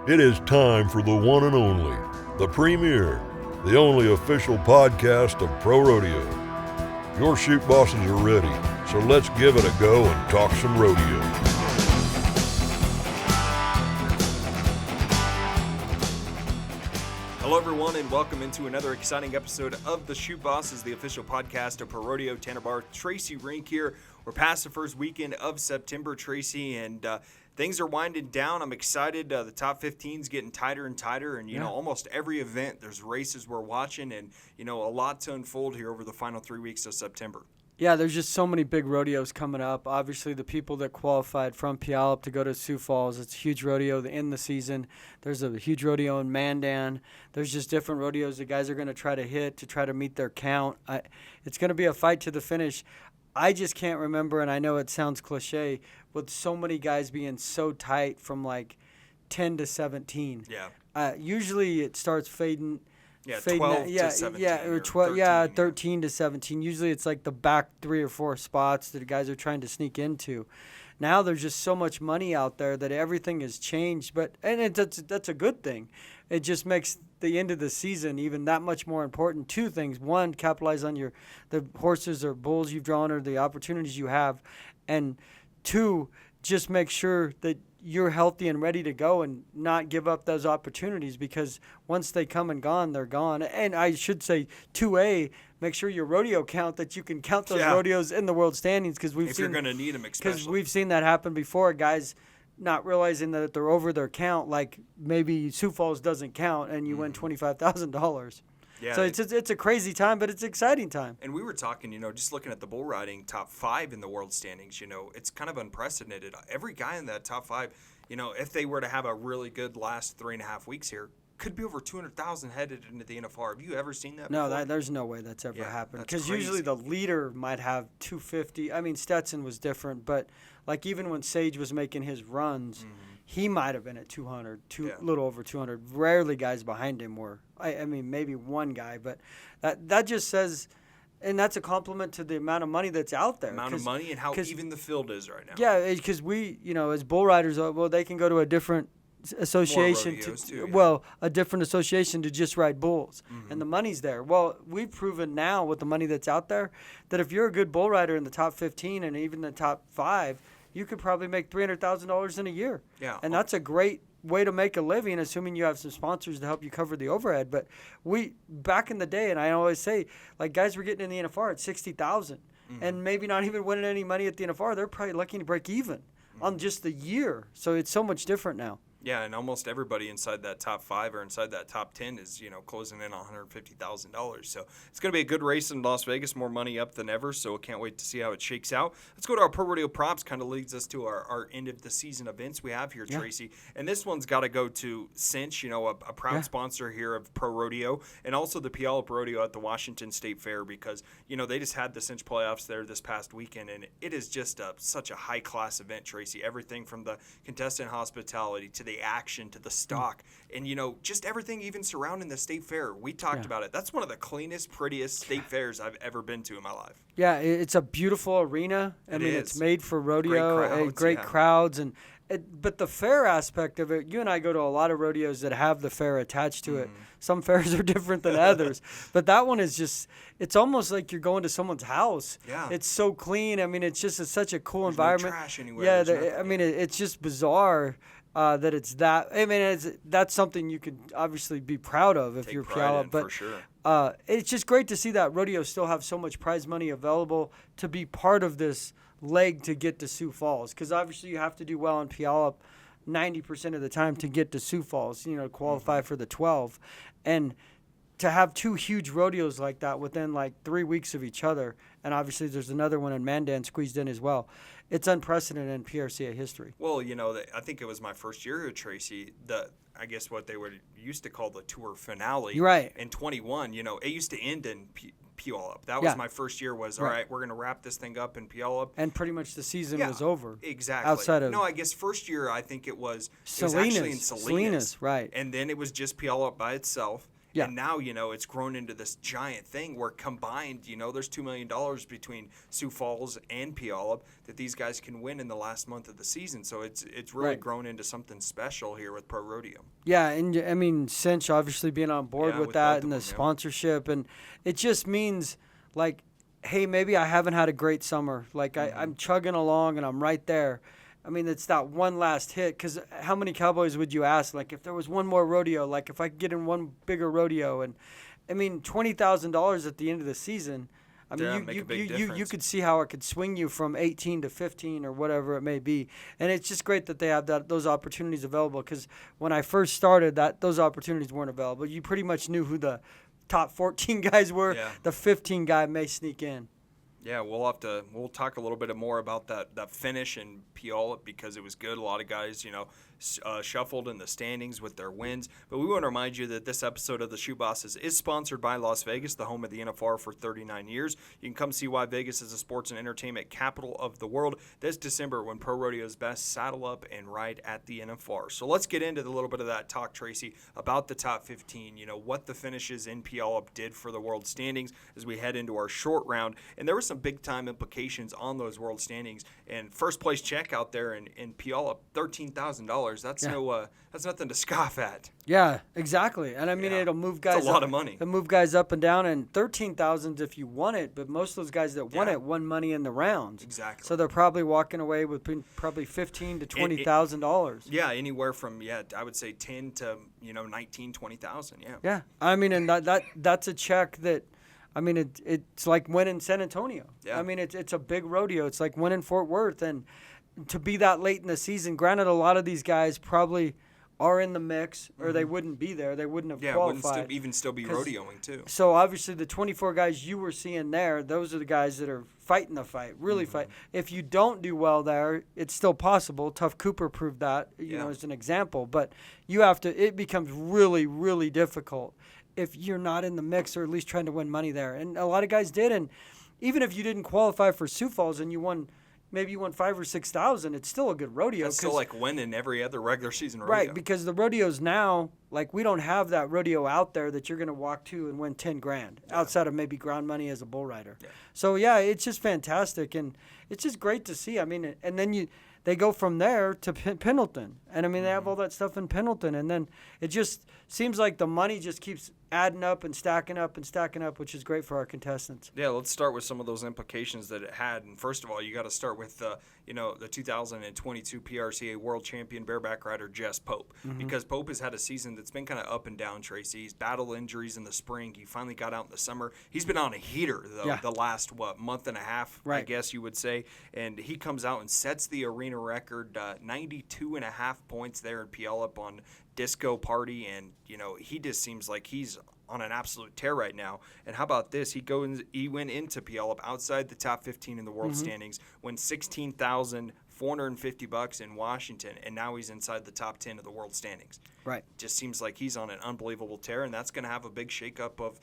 It is time for the one and only, the premier, the only official podcast of Pro Rodeo. Your Chute Bosses are ready, so let's give it a go and talk some rodeo. Hello everyone and welcome into another exciting episode of the Chute Bosses, the official podcast of Pro Rodeo. Tanner Barr, Tracy Rink here. We're past the first weekend of September, Tracy, and things are winding down. I'm excited. The top 15's getting tighter and tighter, and almost every event there's races we're watching, and a lot to unfold here over the final 3 weeks of September. Yeah, there's just so many big rodeos coming up. Obviously, the people that qualified from Puyallup to go to Sioux Falls, it's a huge rodeo to end the season. There's a huge rodeo in Mandan. There's just different rodeos that guys are going to try to hit to try to meet their count. It's going to be a fight to the finish. I just can't remember, and I know it sounds cliche, with so many guys being so tight from like 10 to 17. Yeah. Usually it starts fading. Yeah, 12 to 17. Or 12, 13 to 17. Usually it's like the back 3 or 4 spots that the guys are trying to sneak into. Now there's just so much money out there that everything has changed, that's a good thing. It just makes the end of the season even that much more important. 2 things. 1, capitalize on the horses or bulls you've drawn or the opportunities you have. And 2, just make sure that you're healthy and ready to go and not give up those opportunities, because once they come and gone, they're gone. And I should say 2A, make sure your rodeo count, that you can count those rodeos in the world standings, because you're going to need them, because we've seen that happen before. Guys not realizing that they're over their count, like maybe Sioux Falls doesn't count and you win $25,000. Yeah, so it's a crazy time, but it's an exciting time. And we were talking, just looking at the bull riding top 5 in the world standings, it's kind of unprecedented. Every guy in that top 5, if they were to have a really good last 3.5 weeks here, could be over 200,000 headed into the NFR. Have you ever seen that before? No, there's no way that's ever happened. Because usually the leader might have 250. I mean, Stetson was different, but like even when Sage was making his runs, he might have been at 200, a little over 200. Rarely guys behind him were. I mean, maybe one guy, but that just says, and that's a compliment to the amount of money that's out there. Amount of money and how even the field is right now. Yeah, because we, as bull riders, they can go to a different association a different association to just ride bulls, and the money's there. Well, we've proven now with the money that's out there that if you're a good bull rider in the top 15 and even the top 5, you could probably make $300,000 in a year. Yeah, and that's a great way to make a living, assuming you have some sponsors to help you cover the overhead. But we back in the day, and I always say, like, guys were getting in the NFR at $60,000 and maybe not even winning any money at the NFR. They're probably lucky to break even on just the year. So it's so much different now. Yeah, and almost everybody inside that top 5 or inside that top 10 is, closing in on $150,000. So it's going to be a good race in Las Vegas, more money up than ever. So can't wait to see how it shakes out. Let's go to our Pro Rodeo props. Kind of leads us to our end of the season events we have here, Tracy. And this one's got to go to Cinch, a proud sponsor here of Pro Rodeo, and also the Puyallup Rodeo at the Washington State Fair, because, they just had the Cinch Playoffs there this past weekend, and it is just such a high-class event, Tracy. Everything from the contestant hospitality to the action to the stock and just everything even surrounding the state fair. We talked about it. That's one of the cleanest, prettiest state fairs I've ever been to in my life. Yeah, it's a beautiful arena. It's made for rodeo, great crowds, and but the fair aspect of it, you and I go to a lot of rodeos that have the fair attached to it. Some fairs are different than others, but that one is just, it's almost like you're going to someone's house. Yeah. It's so clean. I mean, it's just such a cool There's environment. No trash anywhere. Yeah, it's just bizarre. That it's that. I mean, that's something you could obviously be proud of if you're Puyallup. But for sure. It's just great to see that rodeo still have so much prize money available to be part of this leg to get to Sioux Falls. Because obviously you have to do well in Puyallup 90% of the time to get to Sioux Falls, qualify for the 12. And to have 2 huge rodeos like that within like 3 weeks of each other, and obviously there's another one in Mandan squeezed in as well. It's unprecedented in PRCA history. Well, I think it was my first year here, Tracy. I guess what they would used to call the tour finale. Right. In 21, it used to end in Puyallup. That was my first year. All right, we're going to wrap this thing up in Puyallup. And pretty much the season was over. Exactly. Outside of I guess first year I think it was Salinas. actually in Salinas. Right. And then it was just Puyallup by itself. Yeah. And now, it's grown into this giant thing where combined, there's $2 million between Sioux Falls and Puyallup that these guys can win in the last month of the season. So it's really grown into something special here with Pro Rodeo. Yeah, and I mean, Cinch obviously being on board with that and the sponsorship. And it just means, like, hey, maybe I haven't had a great summer. Like, I'm chugging along and I'm right there. I mean, it's that one last hit, because how many Cowboys would you ask? Like, if there was one more rodeo, like if I could get in one bigger rodeo, and I mean, $20,000 at the end of the season. I mean, you could see how it could swing you from 18 to 15 or whatever it may be, and it's just great that they have those opportunities available. Because when I first started, those opportunities weren't available. You pretty much knew who the top 14 guys were. Yeah. The 15 guy may sneak in. Yeah, we'll talk a little bit more about that finish in Puyallup, because it was good. A lot of guys, shuffled in the standings with their wins. But we want to remind you that this episode of the Chute Bosses is sponsored by Las Vegas, the home of the NFR for 39 years. You can come see why Vegas is the sports and entertainment capital of the world this December when Pro Rodeo's best saddle up and ride at the NFR. So let's get into a little bit of that talk, Tracy, about the top 15, what the finishes in Puyallup did for the world standings as we head into our short round. And there were some big-time implications on those world standings. And first place check out there in Puyallup, $13,000. That's nothing to scoff at. Yeah, exactly. And I mean, it'll move guys. It's a lot of money. It'll move guys up and down, and $13,000 if you won it. But most of those guys that won it won money in the rounds. Exactly. So they're probably walking away with probably $15,000 to $20,000. Yeah, anywhere from I would say 10 to 19, 20,000. Yeah. Yeah, I mean, and that's a check that. I mean, it's like winning San Antonio. Yeah. I mean, it's a big rodeo. It's like winning Fort Worth. And to be that late in the season, granted, a lot of these guys probably are in the mix, or they wouldn't be there. They wouldn't have qualified. Wouldn't still be rodeoing, too. So, obviously, the 24 guys you were seeing there, those are the guys that are fighting the fight, really fight. If you don't do well there, it's still possible. Tough Cooper proved that, as an example. But it becomes really, really difficult if you're not in the mix, or at least trying to win money there. And a lot of guys did. And even if you didn't qualify for Sioux Falls and you won 5,000 or 6,000, it's still a good rodeo. That's still like winning every other regular season rodeo. Right, because the rodeos now, like, we don't have that rodeo out there that you're going to walk to and win $10,000 outside of maybe ground money as a bull rider. Yeah. So, it's just fantastic. And it's just great to see. I mean, and then they go from there to Pendleton. And, I mean, they have all that stuff in Pendleton. And then it just seems like the money just keeps adding up and stacking up, which is great for our contestants. Yeah, let's start with some of those implications that it had. And first of all, you got to start with, the 2022 PRCA World Champion bareback rider Jess Pope. Because Pope has had a season that's been kind of up and down, Tracy. He's battled injuries in the spring. He finally got out in the summer. He's been on a heater, though, the last, month and a half, I guess you would say. And he comes out and sets the arena record, 92.5 points there in Puyallup on Disco Party. And, he just seems like he's on an absolute tear right now. And how about this? He went into Puyallup outside the top 15 in the world standings, won $16,450 in Washington, and now he's inside the top 10 of the world standings. Right. Just seems like he's on an unbelievable tear, and that's going to have a big shakeup of,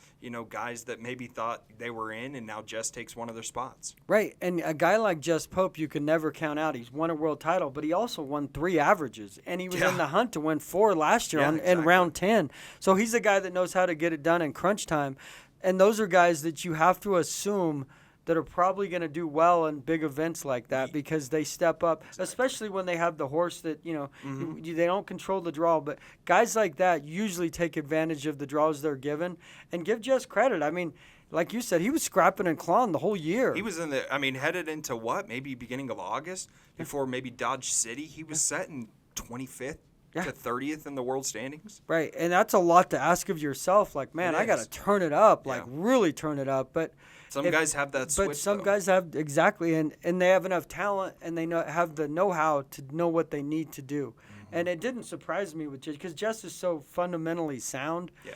guys that maybe thought they were in, and now Jess takes one of their spots. Right, and a guy like Jess Pope, you can never count out. He's won a world title, but he also won 3 averages, and he was in the hunt to win 4 last year in round 10. So he's a guy that knows how to get it done in crunch time, and those are guys that you have to assume that are probably going to do well in big events like that, because they step up, especially when they have the horse that, they don't control the draw. But guys like that usually take advantage of the draws they're given, and give Jess credit. I mean, like you said, he was scrapping and clawing the whole year. He was headed into maybe beginning of August, before maybe Dodge City. He was set in 25th. To 30th in the world standings. Right, and that's a lot to ask of yourself. Like, man, I got to turn it up, really turn it up. But some guys have that switch, but some guys have, exactly, and they have enough talent, and they have the know-how to know what they need to do. And it didn't surprise me with Jess, because Jess is so fundamentally sound. Yeah.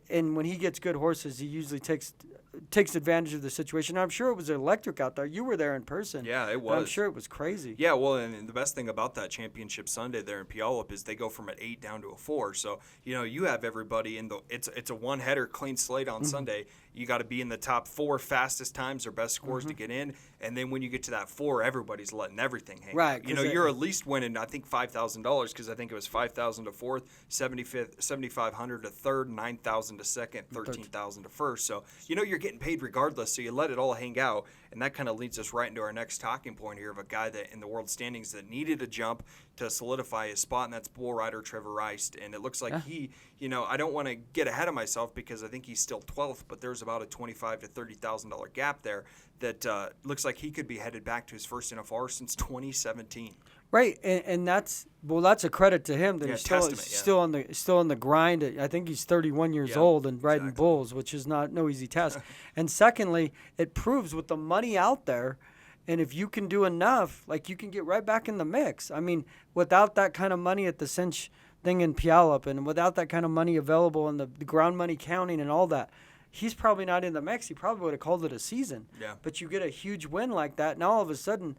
And when he gets good horses, he usually takes advantage of the situation. I'm sure it was electric out there. You were there in person. Yeah, it was. I'm sure it was crazy. Yeah, well, and the best thing about that championship Sunday there in Puyallup is they go from an 8 down to a 4. So, you have everybody in it's a one-header clean slate on Sunday. You got to be in the top 4 fastest times or best scores to get in. And then when you get to that 4, everybody's letting everything hang. Right. You're at least winning, I think, $5,000, because I think it was $5,000 to 4th, $7,500 to 3rd, $9,000 5,000 to second, 13,000 to first. So you're getting paid regardless. So you let it all hang out, and that kind of leads us right into our next talking point here of a guy that in the world standings that needed a jump to solidify his spot, and that's bull rider Trevor Rice. And it looks like he, I don't want to get ahead of myself because I think he's still 12th, but there's about a $25,000 to $30,000 gap there that looks like he could be headed back to his first NFR since 2017. Right, and that's a credit to him that he's still on the grind. I think he's 31 years old and riding bulls, which is no easy task. And secondly, it proves with the money out there, and if you can do enough, like you can get right back in the mix. I mean, without that kind of money at the Cinch thing in Puyallup, and without that kind of money available and the ground money counting and all that, he's probably not in the mix. He probably would have called it a season. Yeah. But you get a huge win like that, now all of a sudden,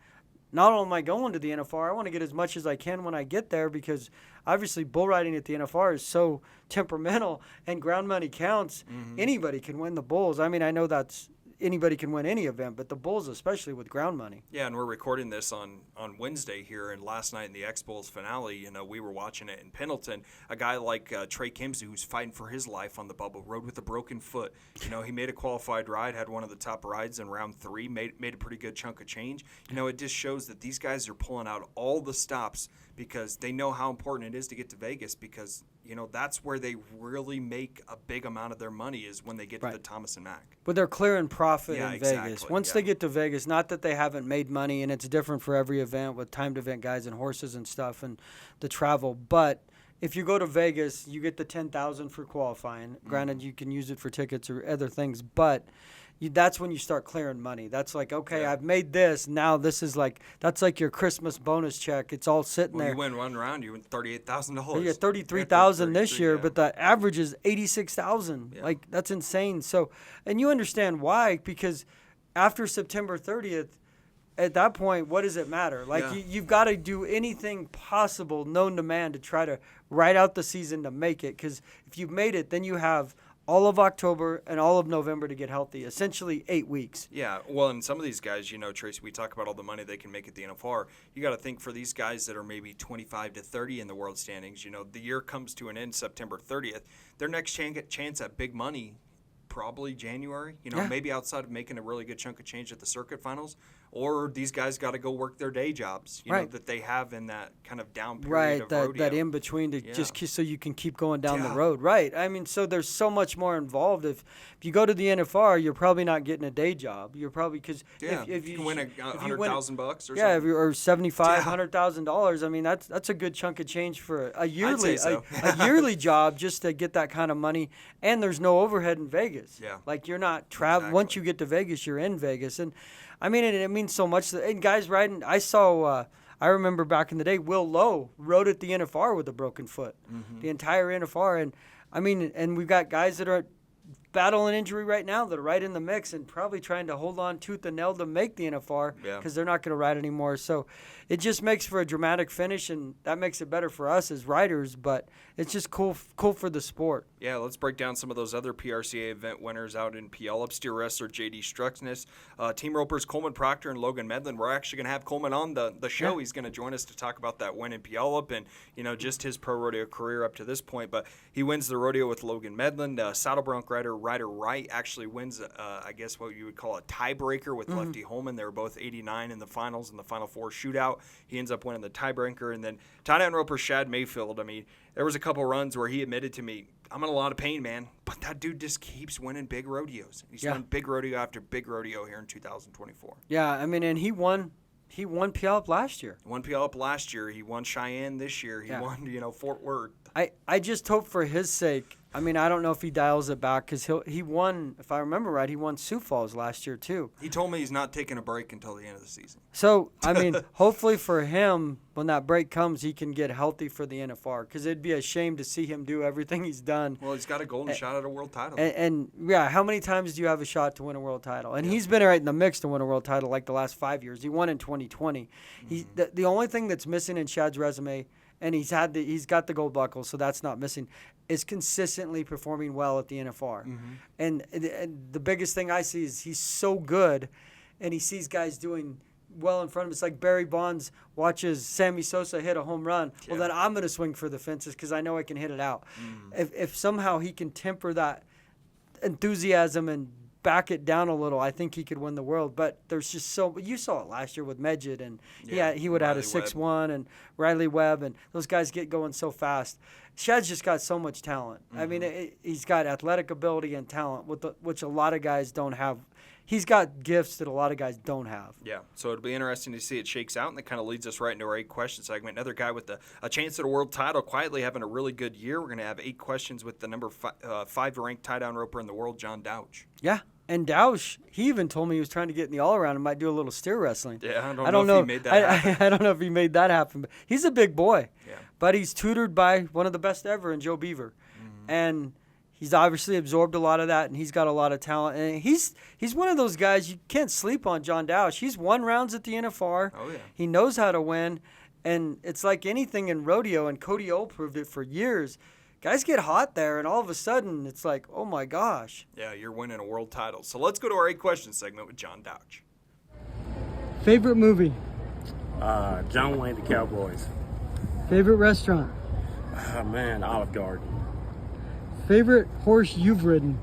not only am I going to the NFR, I want to get as much as I can when I get there because obviously bull riding at the NFR is so temperamental and ground money counts. Mm-hmm. Anybody can win the bulls. I mean, I know that's anybody can win any event, but the bulls especially with ground money. Yeah, and we're recording this on Wednesday here, and last night in the X-Bulls finale, we were watching it in Pendleton. A guy like Trey Kimsey, who's fighting for his life on the bubble, rode with a broken foot. He made a qualified ride, had one of the top rides in round 3, made a pretty good chunk of change. It just shows that these guys are pulling out all the stops because they know how important it is to get to Vegas because that's where they really make a big amount of their money is when they get to the Thomas and Mack. But they're clearing profit in Vegas. Once they get to Vegas, not that they haven't made money, and it's different for every event with timed event guys and horses and stuff and the travel. But if you go to Vegas, you get the $10,000 for qualifying. Mm-hmm. Granted, you can use it for tickets or other things, but that's when you start clearing money. That's like, okay, I've made this. Now this is that's like your Christmas bonus check. It's all sitting there. You win one round, you win $38,000. Yeah, $33,000 this year, but the average is $86,000. Yeah. Like that's insane. So, and you understand why? Because after September 30th, at that point, what does it matter? Like you've got to do anything possible known to man to try to ride out the season to make it. Because if you've made it, then you have all of October and all of November to get healthy, essentially 8 weeks. Yeah, well, and some of these guys, Tracy, we talk about all the money they can make at the NFR. You got to think for these guys that are maybe 25 to 30 in the world standings, the year comes to an end September 30th. Their next chance at big money, probably January, maybe outside of making a really good chunk of change at the circuit finals, or these guys got to go work their day jobs, that they have in that kind of down period of rodeo. That in between to just so you can keep going down the road. Right. I mean, so there's so much more involved. If you go to the NFR, you're probably not getting a day job. You're probably because if you win $100,000 or something. Yeah, or $75,000-$100,000. I mean, that's a good chunk of change for a yearly a yearly job just to get that kind of money. And there's no overhead in Vegas. Yeah. Like you're not traveling. Exactly. Once you get to Vegas, you're in Vegas. And I mean, it means so much. And guys riding, I remember back in the day, Will Lowe rode at the NFR with a broken foot, the entire NFR. And I mean, and we've got guys that are battling injury right now that are right in the mix and probably trying to hold on tooth and nail to make the NFR because they're not going to ride anymore. So it just makes for a dramatic finish, and that makes it better for us as riders, but it's just cool for the sport. Yeah, let's break down some of those other PRCA event winners out in Puyallup. Steer wrestler J.D. Struxness, team ropers Coleman Proctor and Logan Medlin. We're actually going to have Coleman on the show. Yeah. He's going to join us to talk about that win in Puyallup and, just his pro rodeo career up to this point. But he wins the rodeo with Logan Medlin. Saddle bronc Ryder Wright actually wins, I guess what you would call a tiebreaker with Lefty Holman. They were both 89 in the finals in the Final Four shootout. He ends up winning the tiebreaker. And then tie-down roper Shad Mayfield. I mean, there was a couple runs where he admitted to me, I'm in a lot of pain, man. But that dude just keeps winning big rodeos. He's won big rodeo after big rodeo here in 2024. Yeah, I mean, and he won Puyallup last year. He won Puyallup last year. He won Cheyenne this year. He won, Fort Worth. I just hope for his sake. I mean, I don't know if he dials it back because he won, if I remember right, he won Sioux Falls last year too. He told me he's not taking a break until the end of the season. So, I mean, hopefully for him, when that break comes, he can get healthy for the NFR because it'd be a shame to see him do everything he's done. Well, he's got a golden shot at a world title. And how many times do you have a shot to win a world title? And he's been right in the mix to win a world title like the last 5 years. He won in 2020. The only thing that's missing in Shad's resume, and he's got the gold buckle, so that's not missing, is consistently performing well at the NFR. And the biggest thing I see is he's so good, and he sees guys doing well in front of him. It's like Barry Bonds watches Sammy Sosa hit a home run. Yeah. Well, then I'm going to swing for the fences because I know I can hit it out. If somehow he can temper that enthusiasm and back it down a little, I think he could win the world. But there's just you saw it last year with Medjid, and he would have had a 6-1, and Riley Webb, and those guys get going so fast. Shad's just got so much talent. I mean, he's got athletic ability and talent, which a lot of guys don't have. He's got gifts that a lot of guys don't have. Yeah, so it'll be interesting to see it shakes out, and that kind of leads us right into our 8-question segment. Another guy with a chance at a world title, quietly having a really good year. We're going to have 8 questions with the number 5 ranked tie-down roper in the world, John Douch. Yeah, and Douch, he even told me he was trying to get in the all-around and might do a little steer wrestling. Yeah, I don't know if he made that happen. I don't know if he made that happen, but he's a big boy. Yeah. But he's tutored by one of the best ever in Joe Beaver. And he's obviously absorbed a lot of that, and he's got a lot of talent. And he's one of those guys, you can't sleep on John Douch. He's won rounds at the NFR. Oh, yeah. He knows how to win. And it's like anything in rodeo, and Cody O proved it for years. Guys get hot there, and all of a sudden, it's like, oh, my gosh. Yeah, you're winning a world title. So let's go to our 8-question segment with John Douch. Favorite movie? John Wayne, The Cowboys. Favorite restaurant? Man, Olive Garden. Favorite horse you've ridden?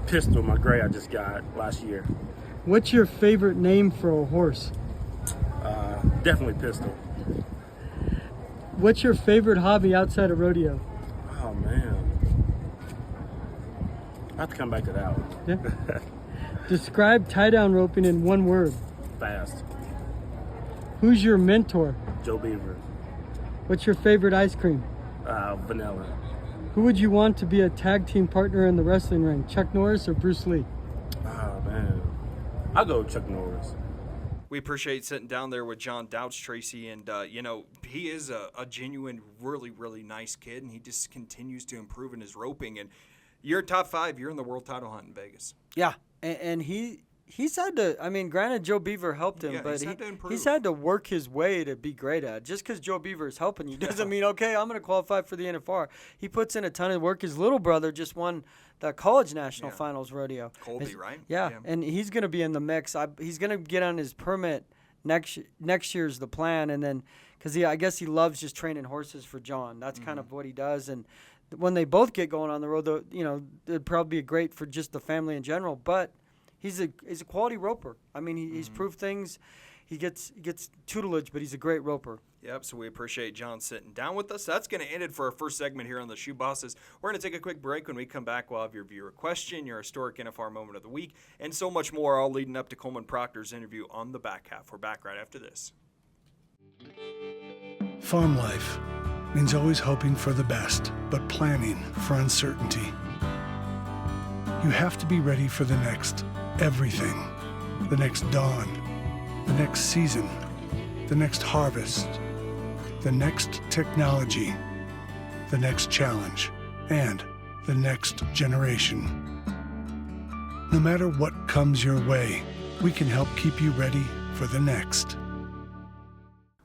Pistol, my gray I just got last year. What's your favorite name for a horse? Definitely Pistol. What's your favorite hobby outside of rodeo? Oh, man. I have to come back to that one. Yeah. Describe tie-down roping in one word. Fast. Who's your mentor? Joe Beaver. What's your favorite ice cream? Vanilla. Who would you want to be a tag team partner in the wrestling ring, Chuck Norris or Bruce Lee? Oh, man. I'll go with Chuck Norris. We appreciate sitting down there with John Douch, Tracy, and, he is a genuine, really, really nice kid, and he just continues to improve in his roping. And you're top 5. You're in the world title hunt in Vegas. Yeah, and he's had to, I mean, granted, Joe Beaver helped him, but he's had to work his way to be great at it. Just because Joe Beaver is helping you doesn't mean, okay, I'm going to qualify for the NFR. He puts in a ton of work. His little brother just won the college National Finals Rodeo. Colby, right? Yeah, and he's going to be in the mix. He's going to get on his permit next year's the plan, and then because I guess he loves just training horses for John. That's kind of what he does, and when they both get going on the road, it'd probably be great for just the family in general, but he's a quality roper. I mean, he's proved things. He gets tutelage, but he's a great roper. Yep, so we appreciate John sitting down with us. That's going to end it for our first segment here on the Chute Bosses. We're going to take a quick break. When we come back, we'll have your viewer question, your historic NFR moment of the week, and so much more, all leading up to Coleman Proctor's interview on the back half. We're back right after this. Farm life means always hoping for the best, but planning for uncertainty. You have to be ready for the next everything, the next dawn, the next season, the next harvest, the next technology, the next challenge, and the next generation. No matter what comes your way, we can help keep you ready for the next.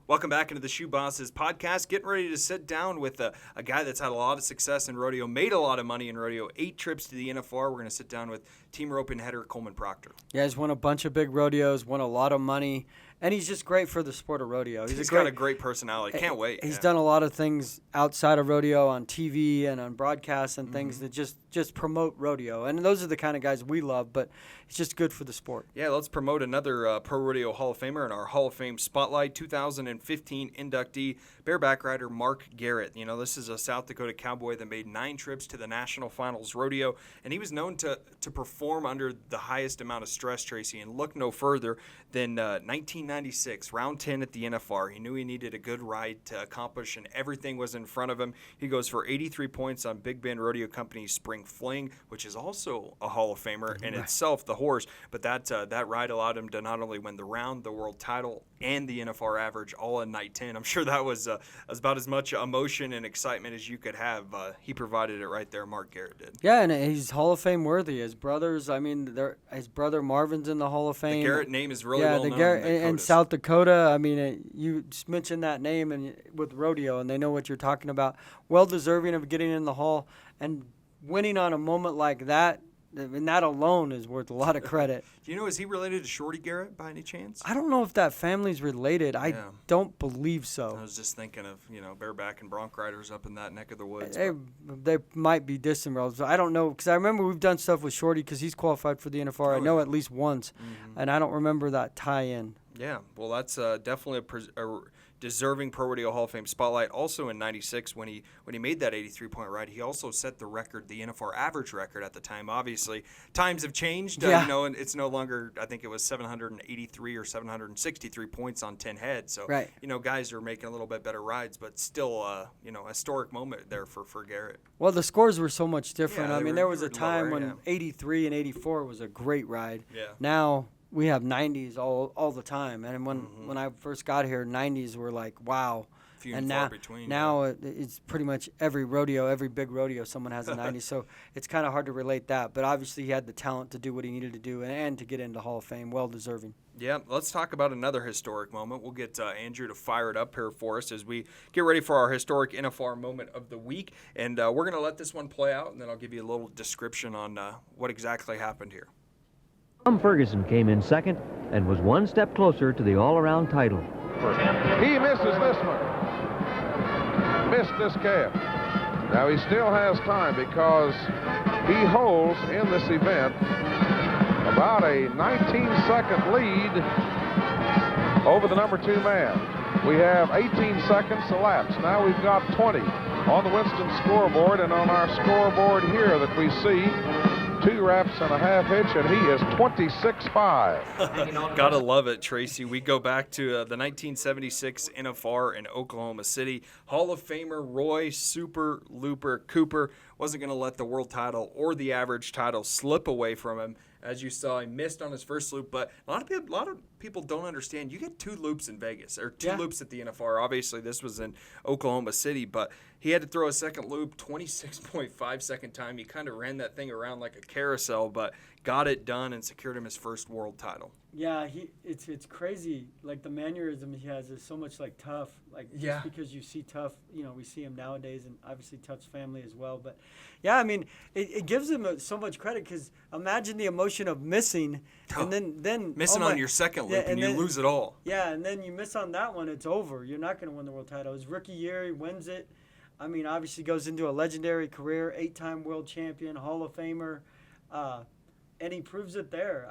Welcome back into the Chute Bosses podcast. Getting ready to sit down with a guy that's had a lot of success in rodeo, made a lot of money in rodeo, 8 trips to the NFR. We're going to sit down with team roping header Coleman Proctor. Yeah, he's won a bunch of big rodeos, won a lot of money, and he's just great for the sport of rodeo. He's got a great personality. Can't wait. He's done a lot of things outside of rodeo on TV and on broadcasts and things that just promote rodeo. And those are the kind of guys we love, but it's just good for the sport. Yeah, let's promote another ProRodeo Hall of Famer in our Hall of Fame Spotlight, 2015 inductee, bareback rider Mark Garrett. This is a South Dakota cowboy that made 9 trips to the National Finals Rodeo, and he was known to perform under the highest amount of stress, Tracy, and look no further than 1996, round 10 at the NFR. He knew he needed a good ride to accomplish, and everything was in front of him. He goes for 83 points on Big Bend Rodeo Company's Spring Fling, which is also a Hall of Famer in itself, the horse, but that ride allowed him to not only win the round, the world title, and the NFR average all in night 10. I'm sure that was about as much emotion and excitement as you could have. He provided it right there, Mark Garrett did. Yeah, and he's Hall of Fame worthy. His brothers, his brother Marvin's in the Hall of Fame. The Garrett name is really well known. In South Dakota. You just mentioned that name and with rodeo, and they know what you're talking about. Well deserving of getting in the Hall and winning on a moment like that. and that alone is worth a lot of credit. Do you know, is he related to Shorty Garrett by any chance? I don't know if that family's related. I don't believe I so. was just thinking of, bareback and bronc riders up in that neck of the woods. They might be distant relatives. I don't know, because I remember we've done stuff with Shorty because he's qualified for the NFR. I know at least once, and I don't remember that tie-in. Yeah, well, that's definitely a deserving Pro Rodeo Hall of Fame spotlight. Also in '96, when he made that 83-point ride, he also set the record, the NFR average record at the time. Obviously, times have changed. And it's no longer. I think it was 783 or 763 points on 10 heads. So guys are making a little bit better rides, but still, a historic moment there for Garrett. Well, the scores were so much different. Yeah, I mean, there was a time when 83 and 84 was a great ride. Yeah. Now we have 90s all the time, and when I first got here, 90s were like wow. Few and far between. Now it's pretty much every big rodeo, someone has a 90. So it's kind of hard to relate that. But obviously he had the talent to do what he needed to do and to get into Hall of Fame, well deserving. Yeah, let's talk about another historic moment. We'll get Andrew to fire it up here for us as we get ready for our historic NFR moment of the week. And we're going to let this one play out, and then I'll give you a little description on what exactly happened here. Tom Ferguson came in second and was one step closer to the all-around title. He misses this one. Missed this calf. Now he still has time because he holds in this event about a 19-second lead over the number 2 man. We have 18 seconds elapsed. Now we've got 20 on the Winston scoreboard, and on our scoreboard here that we see 2 wraps and a half hitch, and he is 26.5. Gotta love it, Tracy. We go back to the 1976 NFR in Oklahoma City. Hall of Famer Roy Super Looper Cooper wasn't going to let the world title or the average title slip away from him. As you saw, he missed on his first loop, but a lot of people don't understand. You get 2 loops in Vegas, or 2 loops at the NFR. Obviously, this was in Oklahoma City, but he had to throw a second loop, 26.5 second time. He kind of ran that thing around like a carousel, but got it done and secured him his first world title. Yeah, it's crazy. Like, the mannerism he has is so much like Tough. Like, just because you see Tough, we see him nowadays, and obviously Tough's family as well. But, yeah, I mean, it gives him so much credit, because imagine the emotion of missing, and then missing on your second loop, and you lose it all. Yeah, and then you miss on that one, it's over. You're not going to win the world title. His rookie year, he wins it. I mean, obviously goes into a legendary career, 8-time world champion, Hall of Famer. And he proves it there.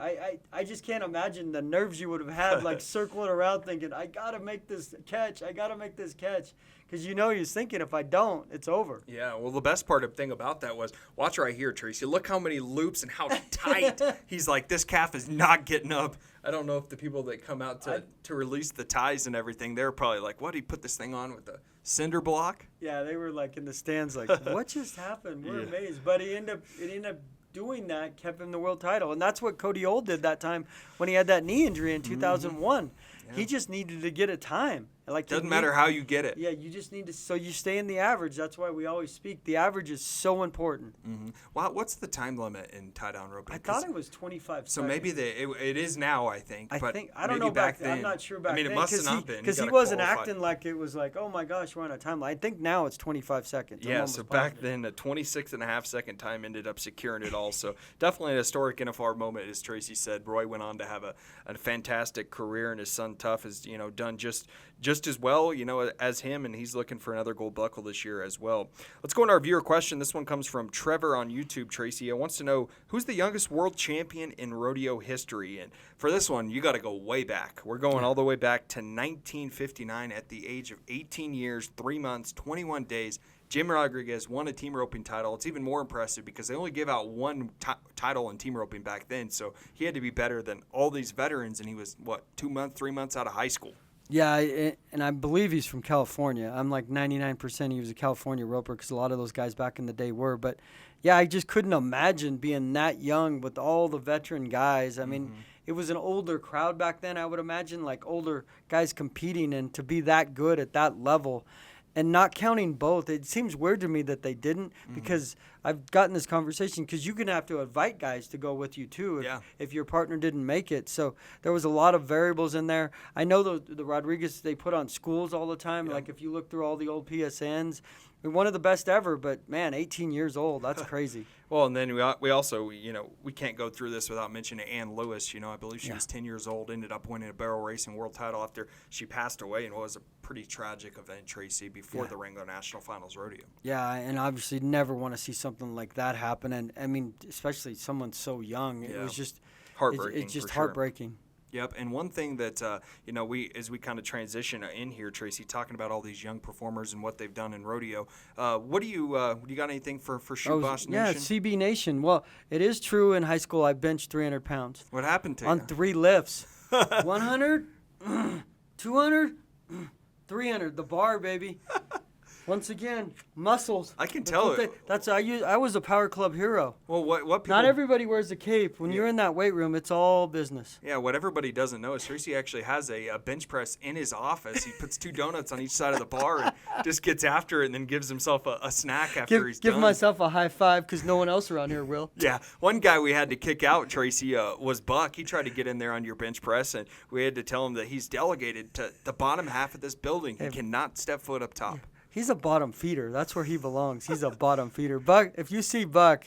I just can't imagine the nerves you would have had, like, circling around thinking, I got to make this catch. Because he was thinking, if I don't, it's over. Yeah, well, the best thing about that was, watch right here, Tracy. Look how many loops and how tight. He's like, this calf is not getting up. I don't know if the people that come out to release the ties and everything, they're probably like, what, he put this thing on with the cinder block? Yeah, they were like in the stands like, what just happened? We're amazed. But it ended up doing that, kept him the world title. And that's what Cody Old did that time when he had that knee injury in 2001. Yeah. He just needed to get a time. Doesn't matter how you get it. Yeah, you just need to. So you stay in the average. That's why we always speak. The average is so important. Mm-hmm. Well, what's the time limit in tie-down roping? I thought it was 25 seconds. So maybe it is now, I think. I don't know back then. I'm not sure back then. I mean, it must have not been. Because he wasn't acting like it was like, oh my gosh, we're on a time line. I think now it's 25 seconds. Yeah, so back then, a 26.5-second time ended up securing it all. So definitely an historic NFR moment, as Tracy said. Roy went on to have a fantastic career, and his son Tough has done just as well, as him, and he's looking for another gold buckle this year as well. Let's go into our viewer question. This one comes from Trevor on YouTube, Tracy. He wants to know, who's the youngest world champion in rodeo history? And for this one, you got to go way back. We're going all the way back to 1959 at the age of 18 years, 3 months, 21 days. Jim Rodriguez won a team roping title. It's even more impressive because they only give out one title in team roping back then, so he had to be better than all these veterans, and he was, 3 months out of high school. Yeah, and I believe he's from California. I'm like 99% he was a California roper, because a lot of those guys back in the day were. But, yeah, I just couldn't imagine being that young with all the veteran guys. I mean, it was an older crowd back then, I would imagine, like older guys competing, and to be that good at that level. And not counting both, it seems weird to me that they didn't, because I've gotten this conversation, because you're going to have to invite guys to go with you too if your partner didn't make it. So there was a lot of variables in there. I know the Rodriguez, they put on schools all the time. Yeah. Like if you look through all the old PSNs, one of the best ever, but man, 18 years old, that's crazy. Well, and then we also, we can't go through this without mentioning Ann Lewis. I believe she was 10 years old, ended up winning a barrel racing world title after she passed away in what was a pretty tragic event, Tracy, before the Wrangler National Finals Rodeo. Yeah, and obviously never want to see something like that happen. And, I mean, especially someone so young. It was just heartbreaking. It's just for sure. Heartbreaking. Yep, and one thing that as we kind of transition in here, Tracy, talking about all these young performers and what they've done in rodeo. What do you got anything for Chute Boss Nation? Yeah, CB Nation. Well, it is true. In high school, I benched 300 pounds. What happened to you? On 3 lifts. 100, 200, 300. The bar, baby. Once again, muscles. I can tell it. I was a power club hero. Well, what people, not everybody wears a cape. When you're in that weight room, it's all business. Yeah, what everybody doesn't know is Tracy actually has a bench press in his office. He puts 2 donuts on each side of the bar and just gets after it and then gives himself a snack after he's done. Give myself a high five because no one else around here will. Yeah, one guy we had to kick out, Tracy, was Buck. He tried to get in there on your bench press, and we had to tell him that he's delegated to the bottom half of this building. He cannot step foot up top. Yeah. He's a bottom feeder. That's where he belongs. He's a bottom feeder. Buck, if you see Buck,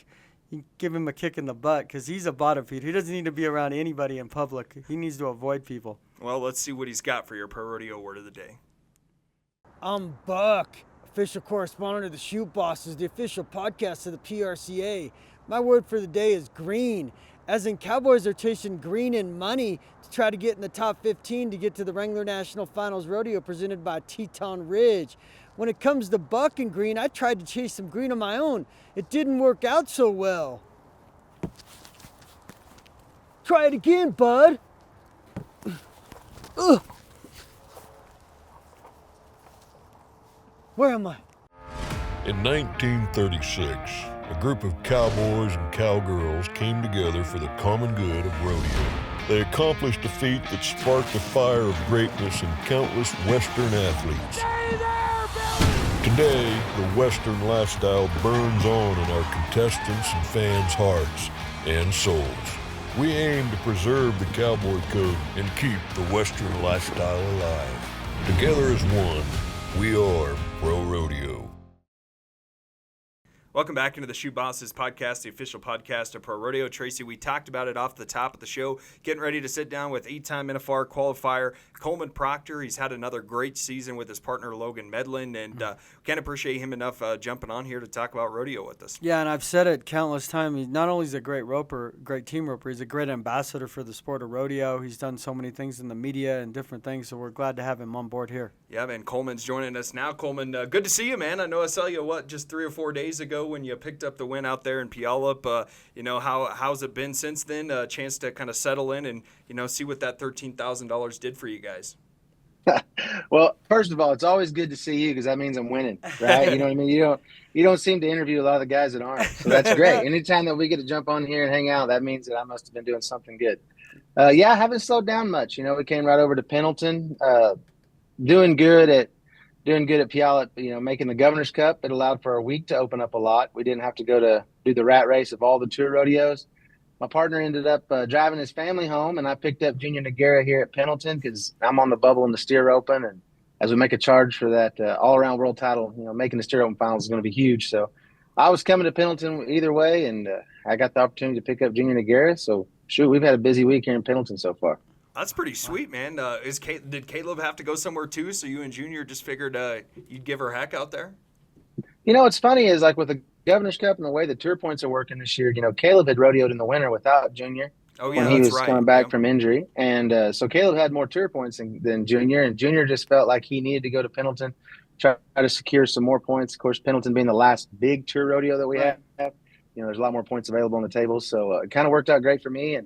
you give him a kick in the butt because he's a bottom feeder. He doesn't need to be around anybody in public. He needs to avoid people. Well, let's see what he's got for your Pro Rodeo word of the day. I'm Buck, official correspondent of the Chute Bosses, the official podcast of the PRCA. My word for the day is green, as in Cowboys are chasing green and money to try to get in the top 15 to get to the Wrangler National Finals Rodeo presented by Teton Ridge. When it comes to buck and green, I tried to chase some green on my own. It didn't work out so well. Try it again, bud. Ugh. Where am I? In 1936, a group of cowboys and cowgirls came together for the common good of rodeo. They accomplished a feat that sparked a fire of greatness in countless Western athletes. Today, the Western lifestyle burns on in our contestants and fans' hearts and souls. We aim to preserve the cowboy code and keep the Western lifestyle alive. Together as one, we are Pro Rodeo. Welcome back into the Chute Bosses podcast, the official podcast of Pro Rodeo. Tracy, we talked about it off the top of the show, getting ready to sit down with 8-time NFR qualifier Coleman Proctor. He's had another great season with his partner Logan Medlin, and can't appreciate him enough jumping on here to talk about rodeo with us. Yeah, and I've said it countless times. He not only is a great roper, great team roper, he's a great ambassador for the sport of rodeo. He's done so many things in the media and different things, so we're glad to have him on board here. Yeah, man, Coleman's joining us now. Coleman, good to see you, man. I know I saw you, just 3 or 4 days ago when you picked up the win out there in Puyallup. How's it been since then? A chance to kind of settle in and, see what that $13,000 did for you guys. Well, first of all, it's always good to see you because that means I'm winning, right? You know what I mean? You don't seem to interview a lot of the guys that aren't, so that's great. Anytime that we get to jump on here and hang out, that means that I must have been doing something good. I haven't slowed down much. We came right over to Pendleton, doing good at Puyallup, making the Governor's Cup. It allowed for a week to open up a lot. We didn't have to go to do the rat race of all the tour rodeos. My partner ended up driving his family home, and I picked up Junior Noguera here at Pendleton because I'm on the bubble in the steer open. And as we make a charge for that all-around world title, making the steer open finals is going to be huge. So I was coming to Pendleton either way, and I got the opportunity to pick up Junior Noguera. So, shoot, we've had a busy week here in Pendleton so far. That's pretty sweet, man. Did Caleb have to go somewhere too? So you and Junior just figured you'd give her heck out there? What's funny is like with the Governor's Cup and the way the tour points are working this year, Caleb had rodeoed in the winter without Junior when he was coming back from injury. And so Caleb had more tour points than Junior, and Junior just felt like he needed to go to Pendleton, try to secure some more points. Of course, Pendleton being the last big tour rodeo that we have, there's a lot more points available on the table. So it kind of worked out great for me.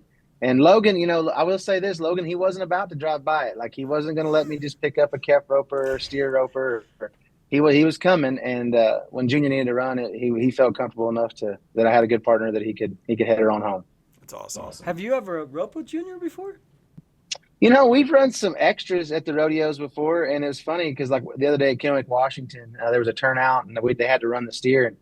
And Logan, I will say this, Logan, he wasn't about to drive by it. Like, he wasn't going to let me just pick up a calf roper or steer roper. He was coming, and when Junior needed to run it, he felt comfortable enough that I had a good partner that he could head her on home. That's awesome. Have you ever roped with Junior before? We've run some extras at the rodeos before, and it was funny because, like, the other day at Kennewick, Washington, there was a turnout, and they had to run the steer, and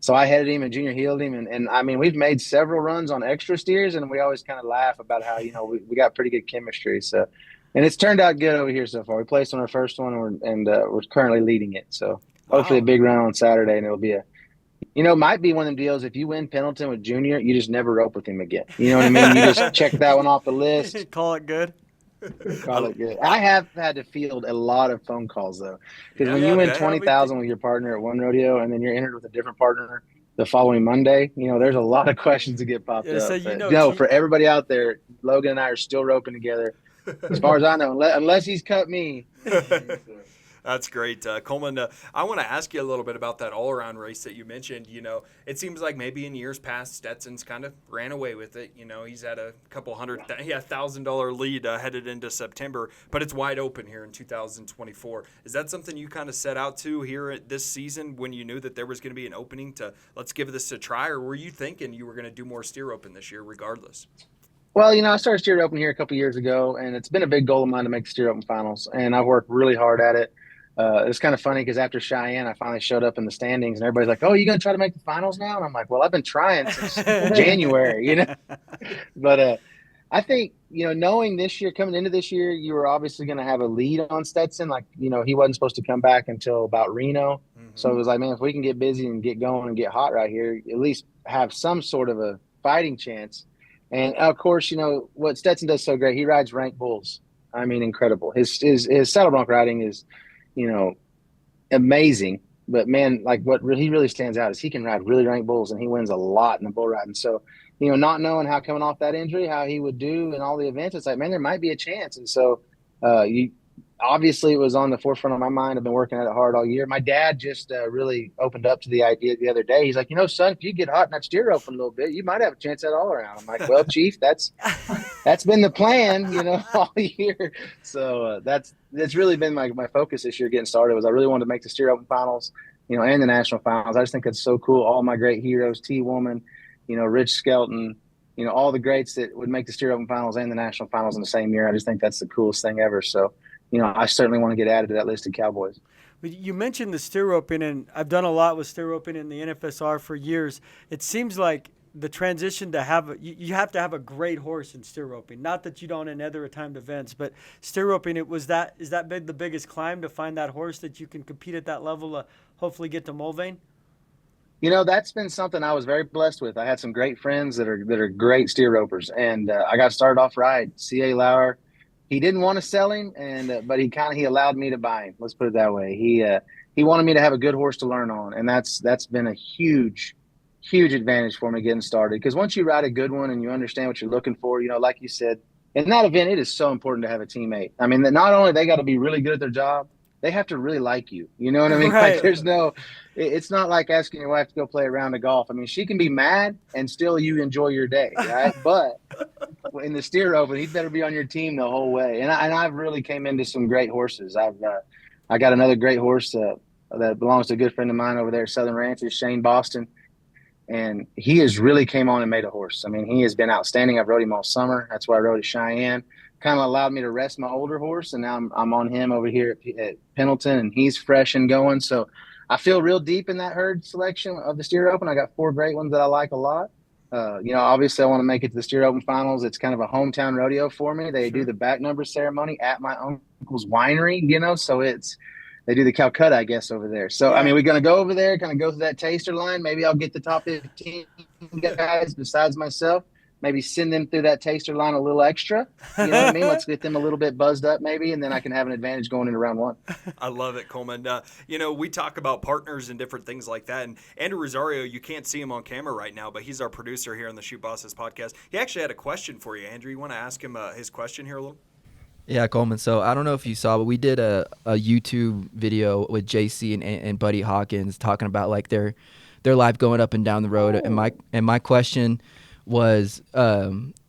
so I headed him, and Junior heeled him, and I mean, we've made several runs on extra steers, and we always kind of laugh about how, we got pretty good chemistry. So, and it's turned out good over here so far. We placed on our first one, and we're currently leading it. So hopefully a big run on Saturday, and it'll be You know, it might be one of them deals. If you win Pendleton with Junior, you just never rope with him again. You know what I mean? You just check that one off the list. Call it good. Call it good. I have had to field a lot of phone calls though, because when Yeah, you win man. 20,000 with your partner at one rodeo, and then you're entered with a different partner the following Monday, you know, there's a lot of questions that get popped Yeah, up. so you But, know, no, for everybody out there, Logan and I are still roping together, as far as I know, unless he's cut me. That's great. Coleman, I want to ask you a little bit about that all-around race that you mentioned. You know, it seems like maybe in years past, Stetson's kind of ran away with it. You know, he's at a couple $100,000 lead headed into September, but it's wide open here in 2024. Is that something you kind of set out to here at this season when you knew that there was going to be an opening to let's give this a try, or were you thinking you were going to do more steer open this year regardless? Well, you know, I started steer open here a couple years ago, and it's been a big goal of mine to make the steer open finals, and I've worked really hard at it. It's kind of funny because after Cheyenne, I finally showed up in the standings, and everybody's like, "Oh, you going to try to make the finals now?" And I'm like, "Well, I've been trying since January, you know." But I think, you know, knowing this year, coming into this year, you were obviously going to have a lead on Stetson. Like, you know, he wasn't supposed to come back until about Reno. Mm-hmm. So it was like, man, if we can get busy and get going and get hot right here, at least have some sort of a fighting chance. And of course, you know, what Stetson does so great, he rides ranked bulls. I mean, incredible. His saddle bronc riding is, you know, amazing. But man, like he really stands out is he can ride really ranked bulls, and he wins a lot in the bull riding. So, you know, not knowing how coming off that injury, how he would do in all the events, it's like, man, there might be a chance. And so obviously it was on the forefront of my mind. I've been working at it hard all year. My dad just really opened up to the idea the other day. He's like, you know, son, if you get hot and that steer open a little bit, you might have a chance at all around. I'm like, well, Chief, that's been the plan, you know, all year. So that's really been my focus this year getting started was I really wanted to make the steer open finals, you know, and the national finals. I just think it's so cool. All my great heroes, T-Woman, you know, Rich Skelton, you know, all the greats that would make the steer open finals and the national finals in the same year. I just think that's the coolest thing ever. So, you know, I certainly want to get added to that list of Cowboys. You mentioned the steer roping, and I've done a lot with steer roping in the NFSR for years. It seems like the transition to you have to have a great horse in steer roping. Not that you don't in other timed events, but steer roping, is that the biggest climb to find that horse that you can compete at that level to hopefully get to Mulvane? You know, that's been something I was very blessed with. I had some great friends that are great steer ropers, and I got started off right. C.A. Lauer, he didn't want to sell him, but he allowed me to buy him. Let's put it that way. He wanted me to have a good horse to learn on, and that's been a huge advantage for me getting started. Because once you ride a good one and you understand what you're looking for, you know, like you said, in that event, it is so important to have a teammate. I mean, that not only they got to be really good at their job, they have to really like you. You know what I mean? Right. Like it's not like asking your wife to go play a round of golf. I mean, she can be mad and still you enjoy your day, right? But in the steer open, he better be on your team the whole way. And I've really came into some great horses. I got another great horse that belongs to a good friend of mine over there at Southern Ranches, Shane Boston. And he has really came on and made a horse. I mean, he has been outstanding. I've rode him all summer. That's why I rode at Cheyenne. Kind of allowed me to rest my older horse, and now I'm on him over here at Pendleton, and he's fresh and going. So I feel real deep in that herd selection of the steer open. I got 4 great ones that I like a lot. You know, obviously I want to make it to the steer open finals. It's kind of a hometown rodeo for me. They do the back number ceremony at my uncle's winery, you know, so they do the Calcutta, I guess, over there. So, I mean, we're going to go over there, kind of go through that taster line. Maybe I'll get the top 15 guys besides myself. Maybe send them through that taster line a little extra. You know what I mean? Let's get them a little bit buzzed up maybe, and then I can have an advantage going into round 1. I love it, Coleman. You know, we talk about partners and different things like that. And Andrew Rosario, you can't see him on camera right now, but he's our producer here on the Chute Bosses podcast. He actually had a question for you, Andrew. You want to ask him his question here a little? Yeah, Coleman. So I don't know if you saw, but we did a YouTube video with JC and Buddy Hawkins talking about like their life going up and down the road. And my question was,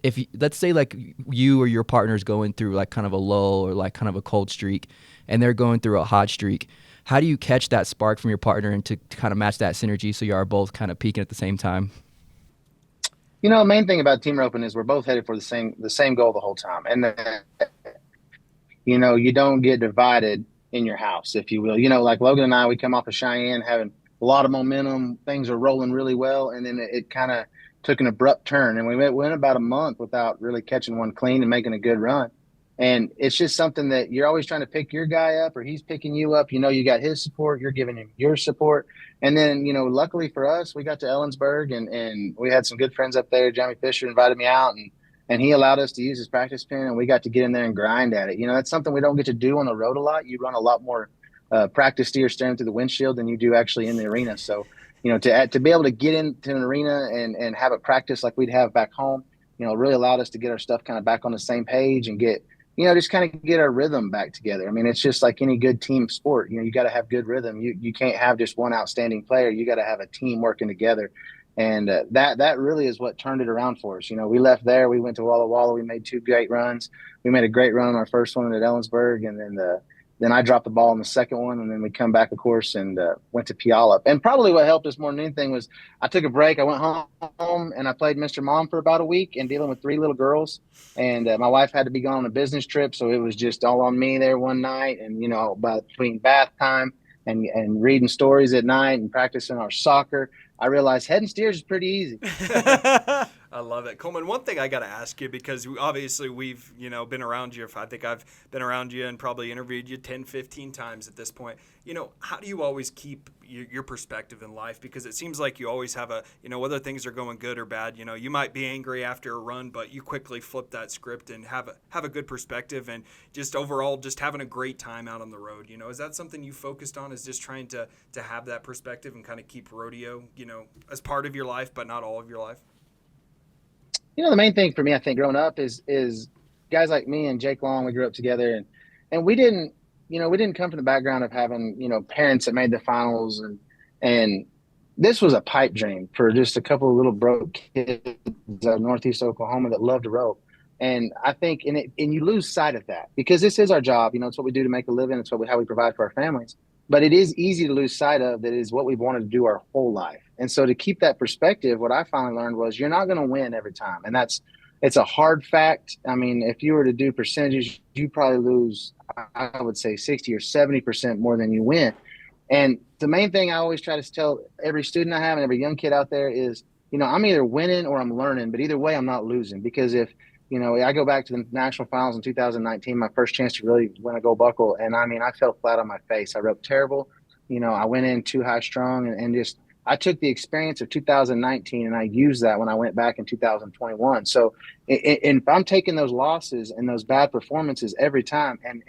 if you, let's say like you or your partner's going through like kind of a lull or like kind of a cold streak, and they're going through a hot streak, how do you catch that spark from your partner and to kind of match that synergy so you are both kind of peaking at the same time? You know, the main thing about team roping is we're both headed for the same goal the whole time, and you know, you don't get divided in your house, if you will. You know, like Logan and I, we come off of Cheyenne having a lot of momentum, things are rolling really well, and then it kind of took an abrupt turn, and we went about a month without really catching one clean and making a good run. And it's just something that you're always trying to pick your guy up, or he's picking you up. You got his support, you're giving him your support. And then, luckily for us, we got to Ellensburg and we had some good friends up there. Jamie Fisher invited me out and he allowed us to use his practice pen, and we got to get in there and grind at it. That's something we don't get to do on the road a lot. You run a lot more practice steer staring through the windshield than you do actually in the arena. So, to be able to get into an arena and have it practice like we'd have back home, really allowed us to get our stuff kind of back on the same page and get, just kind of get our rhythm back together. I mean, it's just like any good team sport. You got to have good rhythm. You can't have just one outstanding player. You got to have a team working together. And that really is what turned it around for us. We left there. We went to Walla Walla. We made 2 great runs. We made a great run on our first one at Ellensburg, and then I dropped the ball in the second one, and then we come back, of course, and went to Puyallup. And probably what helped us more than anything was I took a break. I went home, and I played Mr. Mom for about a week and dealing with 3 little girls. And my wife had to be gone on a business trip, so it was just all on me there one night. And, between bath time and reading stories at night and practicing our soccer, I realized heading steers is pretty easy. I love it. Coleman, one thing I got to ask you, because obviously we've, been around you. I think I've been around you and probably interviewed you 10, 15 times at this point. How do you always keep your perspective in life? Because it seems like you always have whether things are going good or bad, you might be angry after a run, but you quickly flip that script and have a good perspective and just overall just having a great time out on the road. Is that something you focused on, is just trying to have that perspective and kind of keep rodeo, as part of your life, but not all of your life? The main thing for me, I think, growing up is guys like me and Jake Long. We grew up together, and we didn't come from the background of having, parents that made the finals, and this was a pipe dream for just a couple of little broke kids out of Northeast Oklahoma that loved to rope. And I think, and you lose sight of that because this is our job. It's what we do to make a living. It's how we provide for our families. But it is easy to lose sight of that is what we've wanted to do our whole life. And so to keep that perspective, what I finally learned was you're not going to win every time. And it's a hard fact. I mean, if you were to do percentages, you probably lose, I would say 60 or 70% more than you win. And the main thing I always try to tell every student I have and every young kid out there is, I'm either winning or I'm learning, but either way, I'm not losing. Because if, I go back to the National Finals in 2019, my first chance to really win a gold buckle. And I mean, I fell flat on my face. I roped terrible. I went in too high strung and just, I took the experience of 2019 and I used that when I went back in 2021. So if I'm taking those losses and those bad performances every time and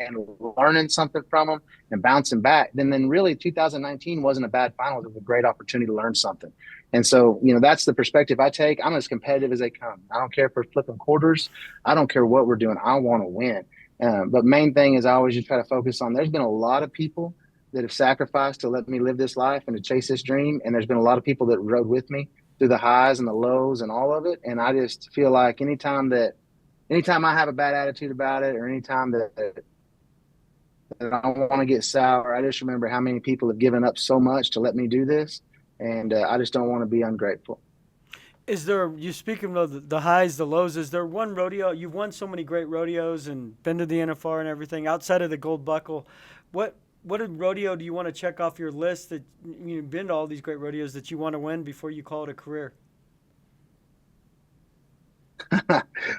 learning something from them and bouncing back, then really 2019 wasn't a bad final. It was a great opportunity to learn something. And so, that's the perspective I take. I'm as competitive as they come. I don't care if we're flipping quarters. I don't care what we're doing. I want to win. But main thing is I always just try to focus on, there's been a lot of people that have sacrificed to let me live this life and to chase this dream. And there's been a lot of people that rode with me through the highs and the lows and all of it. And I just feel like anytime I have a bad attitude about it, or anytime that I want to get sour, I just remember how many people have given up so much to let me do this. And I just don't want to be ungrateful. Is there, you speaking of the highs, the lows, is there one rodeo, you've won so many great rodeos and been to the NFR and everything, outside of the gold buckle, what rodeo do you want to check off your list that you've been to all these great rodeos that you want to win before you call it a career?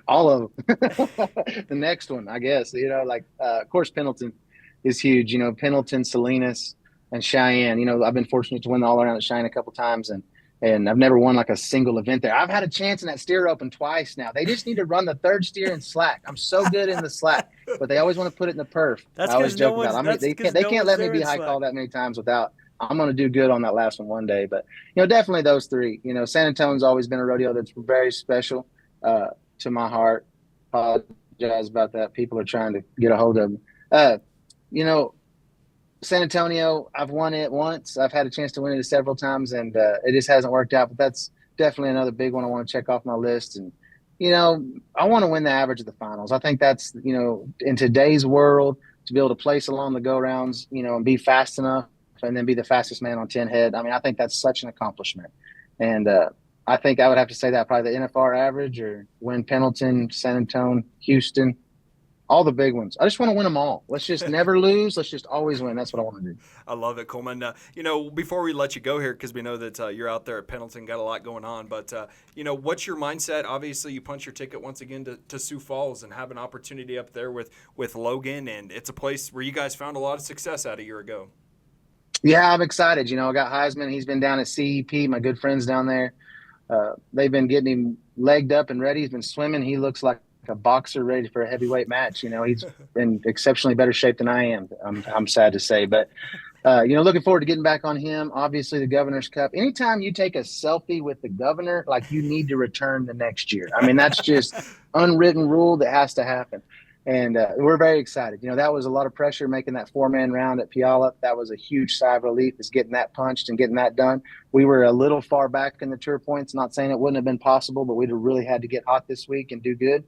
All of them. The next one, I guess, of course, Pendleton is huge. Pendleton, Salinas, and Cheyenne. I've been fortunate to win the all around at Cheyenne a couple times, and I've never won like a single event there. I've had a chance in that steer open twice now. They just need to run the third steer in slack. I'm so good in the slack, but they always want to put it in the perf. That's I always joke no about it. They can't let me be high call that many times without. I'm going to do good on that last one day. But definitely those three. San Antonio's always been a rodeo that's very special to my heart. Apologize about that. People are trying to get a hold of me. San Antonio, I've won it once. I've had a chance to win it several times, and it just hasn't worked out. But that's definitely another big one I want to check off my list. And, I want to win the average of the finals. I think that's, in today's world, to be able to place along the go-rounds, and be fast enough and then be the fastest man on 10 head. I mean, I think that's such an accomplishment. And I think I would have to say that probably the NFR average or win Pendleton, San Antonio, Houston, all the big ones. I just want to win them all. Let's just never lose. Let's just always win. That's what I want to do. I love it, Coleman. Before we let you go here, because we know that you're out there at Pendleton, got a lot going on, but, what's your mindset? Obviously, you punch your ticket once again to Sioux Falls and have an opportunity up there with Logan, and it's a place where you guys found a lot of success at a year ago. Yeah, I'm excited. I got Heisman. He's been down at CEP, my good friends down there. They've been getting him legged up and ready. He's been swimming. He looks like a boxer ready for a heavyweight match. He's in exceptionally better shape than I am. I'm sad to say, but looking forward to getting back on him. Obviously, the Governor's Cup. Anytime you take a selfie with the governor, you need to return the next year. I mean, that's just unwritten rule that has to happen. And we're very excited. That was a lot of pressure making that 4-man round at Puyallup. That was a huge sigh of relief, is getting that punched and getting that done. We were a little far back in the tour points, not saying it wouldn't have been possible, but we'd have really had to get hot this week and do good.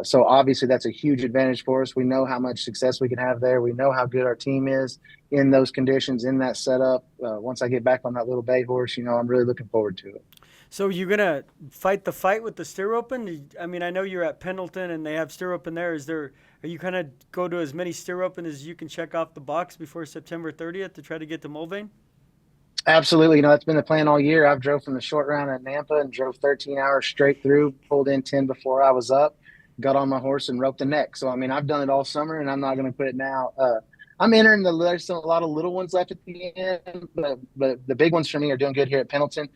So obviously that's a huge advantage for us. We know how much success we can have there. We know how good our team is in those conditions, in that setup. Once I get back on that little bay horse, I'm really looking forward to it. So you're going to fight the fight with the steer open? I mean, I know you're at Pendleton and they have steer open there. Are you kind of go to as many steer open as you can check off the box before September 30th to try to get to Mulvane? Absolutely. That's been the plan all year. I've drove from the short round at Nampa and drove 13 hours straight through, pulled in 10 before I was up, got on my horse and roped the neck. So, I've done it all summer and I'm not going to quit now. I'm entering there's a lot of little ones left at the end, but the big ones for me are doing good here at Pendleton.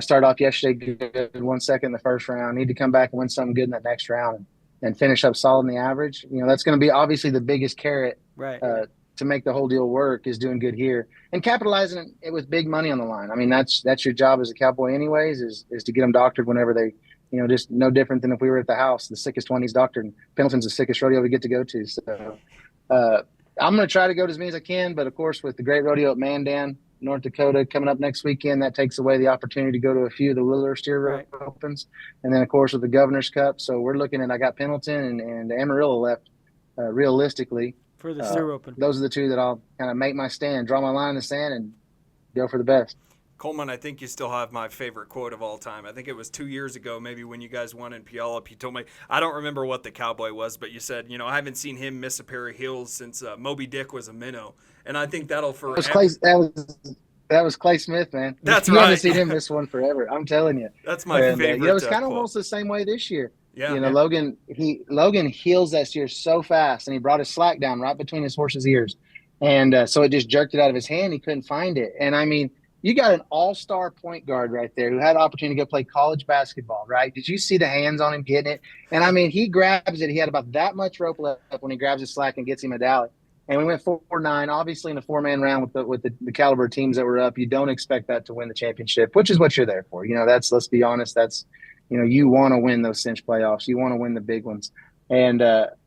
Started off yesterday good, 1 second in the first round. Need to come back and win something good in that next round and finish up solid in the average. That's going to be obviously the biggest carrot to make the whole deal work, is doing good here and capitalizing it with big money on the line. That's your job as a cowboy anyways, is to get them doctored whenever they, just no different than if we were at the house. The sickest one he's doctored, and Pendleton's the sickest rodeo we get to go to. So I'm going to try to go to as many as I can, but of course with the great rodeo at Mandan, North Dakota coming up next weekend, that takes away the opportunity to go to a few of the littler steer opens. And then of course with the Governor's Cup. So we're looking at, I got Pendleton and Amarillo left realistically. For the steer open. Those are the two that I'll kind of make my stand, draw my line in the sand and go for the best. Coleman, I think you still have my favorite quote of all time. I think it was 2 years ago, maybe when you guys won in Puyallup. You told me, I don't remember what the cowboy was, but you said, I haven't seen him miss a pair of heels since Moby Dick was a minnow. And I think that'll forever. That was Clay Smith, man. That's you right. You haven't seen him miss one forever. I'm telling you. That's my favorite. It was kind of almost the same way this year. Yeah. Logan heels that steer so fast, and he brought his slack down right between his horse's ears. And so it just jerked it out of his hand. He couldn't find it. And you got an all-star point guard right there who had an opportunity to go play college basketball, right? Did you see the hands on him getting it? And he grabs it. He had about that much rope left when he grabs his slack and gets him a dally. And we went 4-9, obviously in a 4-man round with the caliber of teams that were up. You don't expect that to win the championship, which is what you're there for. Let's be honest, that's, you want to win those cinch playoffs. You want to win the big ones. And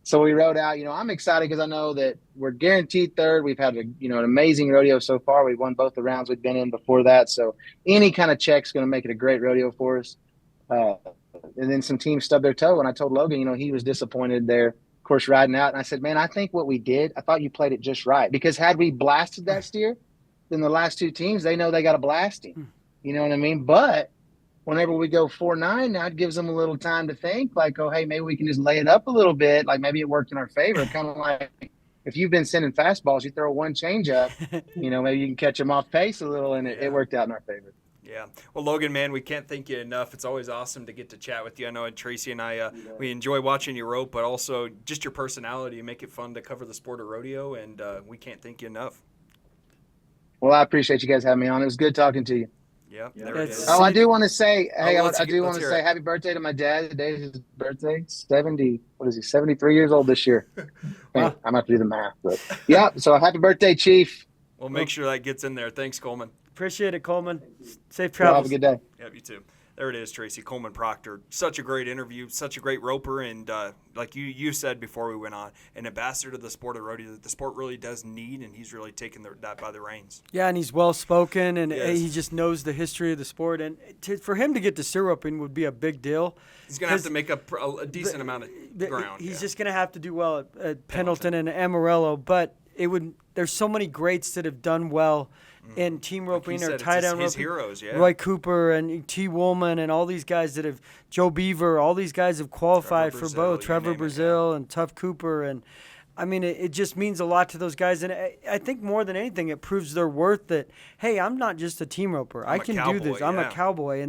so we rode out. I'm excited because I know that we're guaranteed third. We've had an amazing rodeo so far. We've won both the rounds we've been in before that. So any kind of check's going to make it a great rodeo for us. And then some teams stubbed their toe. And I told Logan, he was disappointed there, of course, riding out. And I said, man, I think what we did, I thought you played it just right. Because had we blasted that steer, then the last two teams, they know they got to blast him. You know what I mean? But whenever we go 4-9, now it gives them a little time to think, oh, hey, maybe we can just lay it up a little bit. Maybe it worked in our favor. Kind of like if you've been sending fastballs, you throw one change up, maybe you can catch them off pace a little, and it worked out in our favor. Yeah. Well, Logan, man, we can't thank you enough. It's always awesome to get to chat with you. I know Tracy and I, we enjoy watching you rope, but also just your personality. You make it fun to cover the sport of rodeo, and we can't thank you enough. Well, I appreciate you guys having me on. It was good talking to you. Yeah, there it is. Oh, I do want to say, happy birthday to my dad. Today is his birthday. 73 years old this year. Wow. I'm going to have to do the math. But yeah, so happy birthday, Chief. We'll make sure that gets in there. Thanks, Coleman. Appreciate it, Coleman. Safe travels. Have a good day. Yeah, you too. There it is, Tracy. Coleman Proctor. Such a great interview, such a great roper, and like you said before we went on, an ambassador to the sport of rodeo that the sport really does need, and he's really taken that by the reins. Yeah, and he's well-spoken, and he just knows the history of the sport. And for him to get to steer roping would be a big deal. He's going to have to make up a decent amount of ground. He's just going to have to do well at Pendleton and Amarillo, but there's so many greats that have done well in team roping Like or you said, tie it's down his roping. heroes, yeah. Roy Cooper and T. Woolman and all these guys that have, Joe Beaver, all these guys have qualified for both. Trevor Brazil and Tough Cooper. And I mean, it just means a lot to those guys. And I think more than anything, it proves their worth that, hey, I'm not just a team roper. I can do this. I'm a cowboy.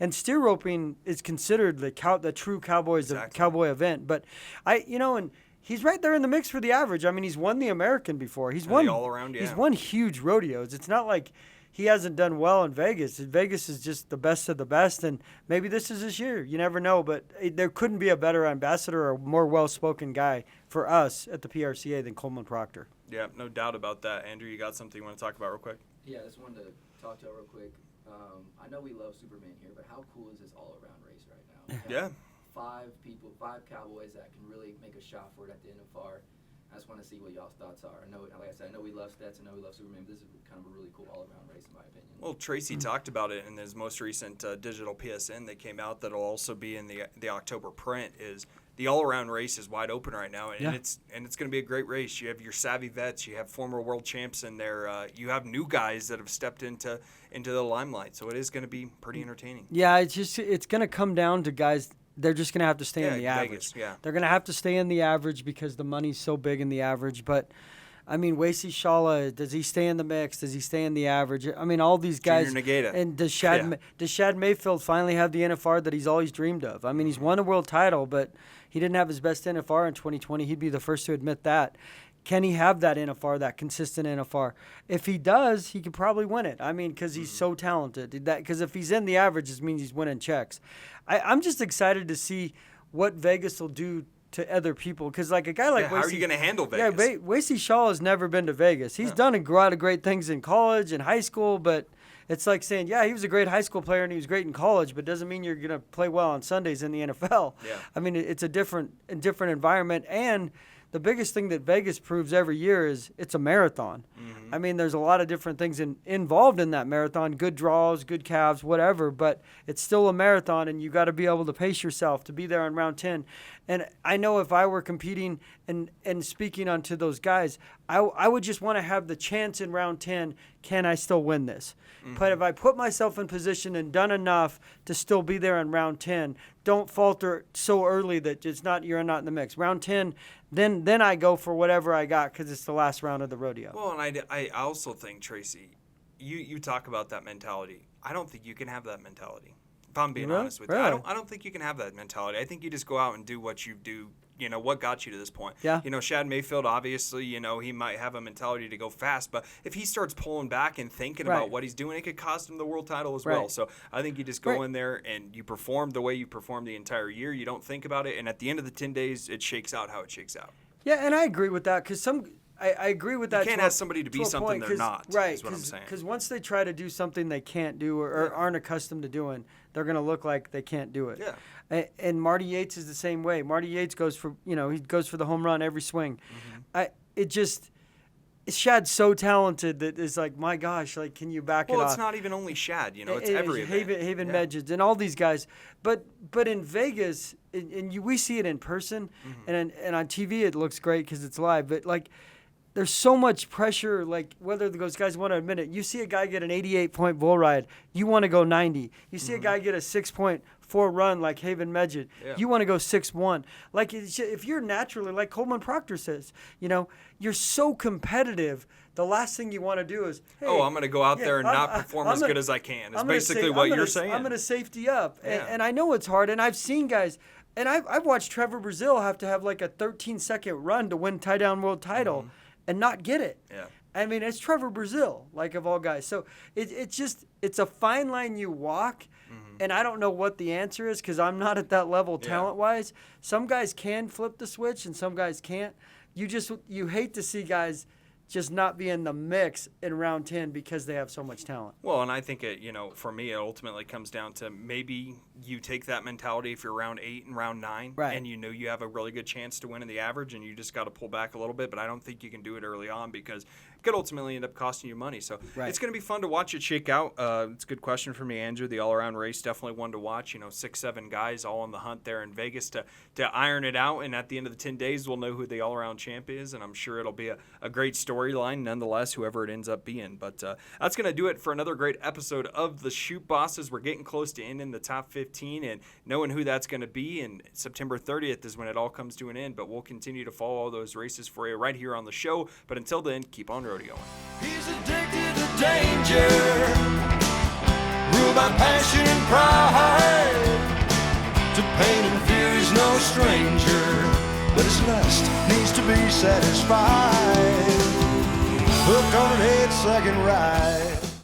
And steer roping is considered the true cowboy event. But and he's right there in the mix for the average. I mean, he's won the American before. He's won all around, He's won huge rodeos. It's not like he hasn't done well in Vegas. Vegas is just the best of the best, and maybe this is his year. You never know, but there couldn't be a better ambassador or more well-spoken guy for us at the PRCA than Coleman Proctor. Yeah, no doubt about that. Andrew, you got something you want to talk about real quick? Yeah, I just wanted to talk to you real quick. I know we love Superman here, but how cool is this all-around race right now? Yeah. 5 cowboys that can really make a shot for it at the end of our. I just want to see what y'all's thoughts are. I know, like I said, I know we love Stats, I know we love Superman, but this is kind of a really cool all-around race in my opinion. Well, Tracy talked about it in his most recent digital PSN that came out that'll also be in the October print. Is the all-around race is wide open right now, and it's going to be a great race. You have your savvy vets, you have former world champs in there, you have new guys that have stepped into the limelight, so it is going to be pretty entertaining. Yeah, it's going to come down to guys. They're just going to have to stay in the average. Vegas, They're going to have to stay in the average because the money's so big in the average. But, I mean, Wasey Shala, does he stay in the mix? Does he stay in the average? I mean, all these guys. Junior Nagata. And does Shad Mayfield finally have the NFR that he's always dreamed of? I mean, he's won a world title, but he didn't have his best NFR in 2020. He'd be the first to admit that. Can he have that NFR, that consistent NFR? If he does, he could probably win it. I mean, because he's so talented. Because if he's in the average, it means he's winning checks. I'm just excited to see what Vegas will do to other people. Because like a guy like how are you going to handle Vegas? Yeah, Wasey Shaw has never been to Vegas. He's done a lot of great things in college and high school, but it's like saying, yeah, he was a great high school player and he was great in college, but doesn't mean you're going to play well on Sundays in the NFL. Yeah. I mean, it's a different environment, and the biggest thing that Vegas proves every year is it's a marathon. Mm-hmm. I mean, there's a lot of different things involved in that marathon, good draws, good calves, whatever, but it's still a marathon, and you got to be able to pace yourself to be there on round 10. And I know if I were competing and speaking onto those guys, I would just want to have the chance in round 10, can I still win this? Mm-hmm. But if I put myself in position and done enough to still be there in round 10, don't falter so early that you're not in the mix. Round 10, then I go for whatever I got because it's the last round of the rodeo. Well, and I also think, Tracy, you talk about that mentality. I don't think you can have that mentality. If I'm being honest with you, I don't think you can have that mentality. I think you just go out and do what you do. You know, what got you to this point. Yeah. You know, Shad Mayfield, obviously, he might have a mentality to go fast, but if he starts pulling back and thinking about what he's doing, it could cost him the world title as well. So I think you just go in there and you perform the way you performed the entire year. You don't think about it, and at the end of the 10 days, it shakes out how it shakes out. Yeah, and I agree with that because I agree with that. You can't ask somebody to be something they're not, right, is what I'm saying. Because once they try to do something they can't do or aren't accustomed to doing, they're going to look like they can't do it. Yeah. And Marty Yates is the same way. Marty Yates goes for the home run every swing. Mm-hmm. Shad's so talented that it's like, my gosh, like, can you back it off? Well, it's not even only Shad, it's every event. Haven Medjid and all these guys. But in Vegas, we see it in person, mm-hmm. and on TV it looks great because it's live. But, like, there's so much pressure, like, whether those guys want to admit it. You see a guy get an 88-point bull ride, you want to go 90. You see a guy get a 6.4 run like Haven Medjid, you want to go 6-1. Like, if you're naturally, like Coleman Proctor says, you're so competitive, the last thing you want to do is, hey, I'm going to go out there and not perform as good as I can. It's basically what you're saying. I'm going to safety up. Yeah. And I know it's hard, and I've seen guys, and I've watched Trevor Brazil have to have like a 13-second run to win tie-down world title. Mm-hmm. And not get it. Yeah. I mean, it's Trevor Brazil, like, of all guys. So it's a fine line you walk, mm-hmm. and I don't know what the answer is because I'm not at that level talent-wise. Some guys can flip the switch and some guys can't. You hate to see guys just not be in the mix in round 10 because they have so much talent. Well, and I think for me, it ultimately comes down to maybe you take that mentality if you're round 8 and round 9, and you have a really good chance to win in the average, and you just got to pull back a little bit. But I don't think you can do it early on because it could ultimately end up costing you money. So it's going to be fun to watch it shake out. It's a good question for me, Andrew. The all-around race, definitely one to watch. 6-7 guys all on the hunt there in Vegas to iron it out. And at the end of the 10 days, we'll know who the all-around champ is, and I'm sure it'll be a great story. storyline nonetheless, whoever it ends up being. But that's going to do it for another great episode of the Chute Bosses. We're getting close to ending the top 15 and knowing who that's going to be. And September 30th is when it all comes to an end. But we'll continue to follow all those races for you right here on the show. But until then, keep on rodeoing. He's addicted to danger, ruled by passion and pride. To pain and fear he's no stranger, but his lust needs to be satisfied. Hooked on an 8-second ride.